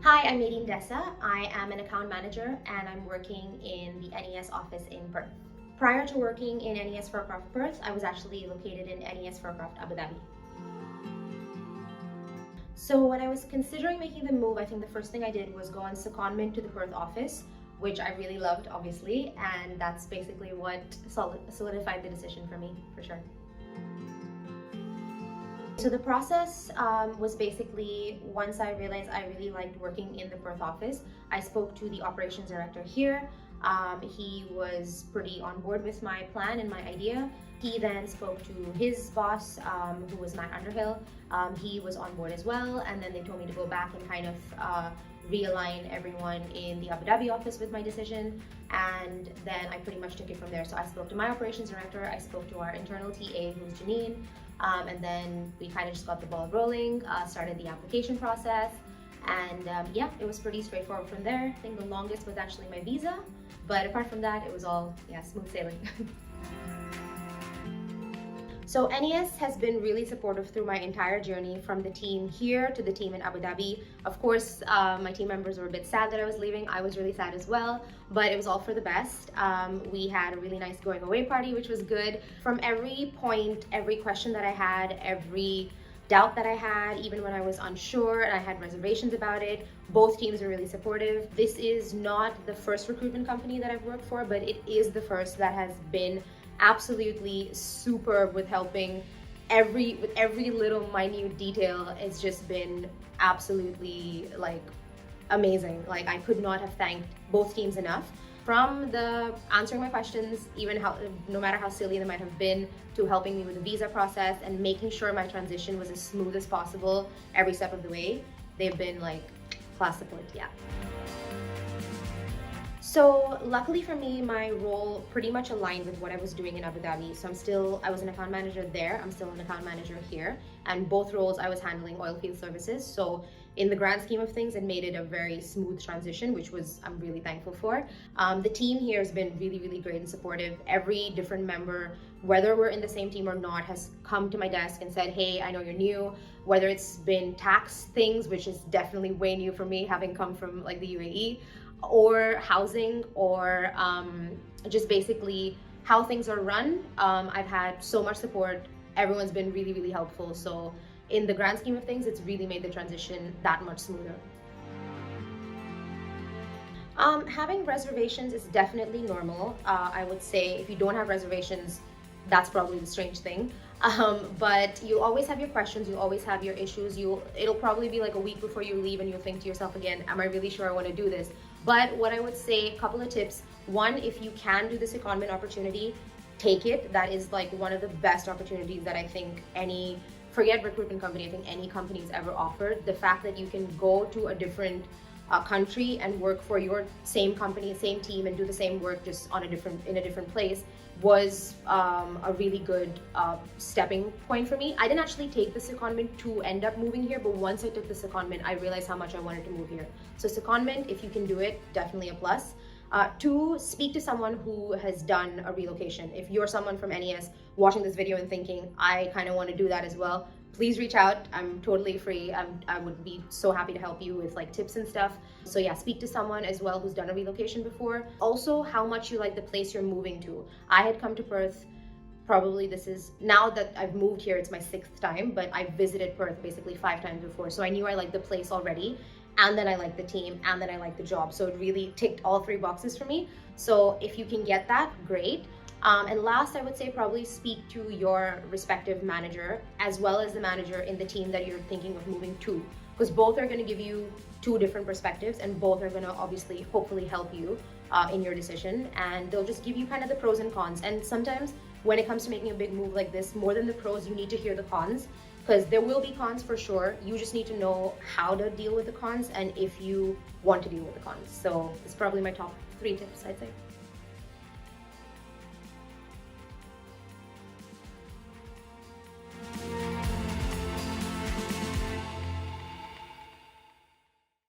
Hi, I'm Nadine Dessa. I am an account manager and I'm working in the NES office in Perth. Prior to working in NES Fircroft Perth, I was actually located in NES Fircroft Abu Dhabi. So when I was considering making the move, I think the first thing I did was go on secondment to the Perth office, which I really loved, obviously, and that's basically what solidified the decision for me, for sure. So the process was basically, once I realized I really liked working in the Perth office, I spoke to the operations director here. He was pretty on board with my plan and my idea. He then spoke to his boss, who was Matt Underhill. He was on board as well, and then they told me to go back and kind of realign everyone in the Abu Dhabi office with my decision, and then I pretty much took it from there. So I spoke to my operations director, I spoke to our internal TA, who's Janine, and then we kind of just got the ball rolling, started the application process, and yeah, it was pretty straightforward from there. I think the longest was actually my visa, but apart from that, it was all, yeah, smooth sailing. So NES has been really supportive through my entire journey, from the team here to the team in Abu Dhabi. Of course, my team members were a bit sad that I was leaving. I was really sad as well, but it was all for the best. We had a really nice going away party, which was good. From every point, every question that I had, every doubt that I had, even when I was unsure and I had reservations about it, both teams are really supportive. This is not the first recruitment company that I've worked for, but it is the first that has been absolutely superb with helping with every little minute detail. It's just been absolutely like amazing. Like, I could not have thanked both teams enough. From the answering my questions, even no matter how silly they might have been, to helping me with the visa process and making sure my transition was as smooth as possible every step of the way. They've been like class support, yeah. So luckily for me, my role pretty much aligned with what I was doing in Abu Dhabi. So I was an account manager there, I'm still an account manager here, and both roles I was handling oil field services. So in the grand scheme of things, it made it a very smooth transition, which I'm really thankful for. The team here has been really, really great and supportive. Every different member, whether we're in the same team or not, has come to my desk and said, hey, I know you're new. Whether it's been tax things, which is definitely way new for me, having come from like the UAE, or housing, or just basically how things are run. I've had so much support. Everyone's been really, really helpful. So in the grand scheme of things, it's really made the transition that much smoother. Having reservations is definitely normal. I would say if you don't have reservations, that's probably the strange thing. But you always have your questions, you always have your issues. It'll probably be like a week before you leave and you'll think to yourself again, am I really sure I want to do this? But what I would say, a couple of tips. One, if you can do the secondment opportunity, take it. That is like one of the best opportunities that I think forget recruitment company, I think any company's ever offered. The fact that you can go to a different country and work for your same company, same team, and do the same work just in a different place was a really good stepping point for me. I didn't actually take the secondment to end up moving here, but once I took the secondment, I realized how much I wanted to move here. So secondment, if you can do it, definitely a plus. Two, speak to someone who has done a relocation. If you're someone from NES watching this video and thinking, I kind of want to do that as well, please reach out. I'm totally free. I would be so happy to help you with like tips and stuff. So yeah, speak to someone as well who's done a relocation before. Also, how much you like the place you're moving to. I had come to Perth, probably now that I've moved here, it's my 6th time, but I visited Perth basically 5 times before. So I knew I liked the place already, and then I liked the team, and then I liked the job. So it really ticked all 3 boxes for me. So if you can get that, great. And last, I would say probably speak to your respective manager as well as the manager in the team that you're thinking of moving to, because both are going to give you 2 different perspectives, and both are going to obviously hopefully help you in your decision, and they'll just give you kind of the pros and cons. And sometimes when it comes to making a big move like this, more than the pros, you need to hear the cons, because there will be cons for sure. You just need to know how to deal with the cons and if you want to deal with the cons. So it's probably my top 3 tips, I'd say.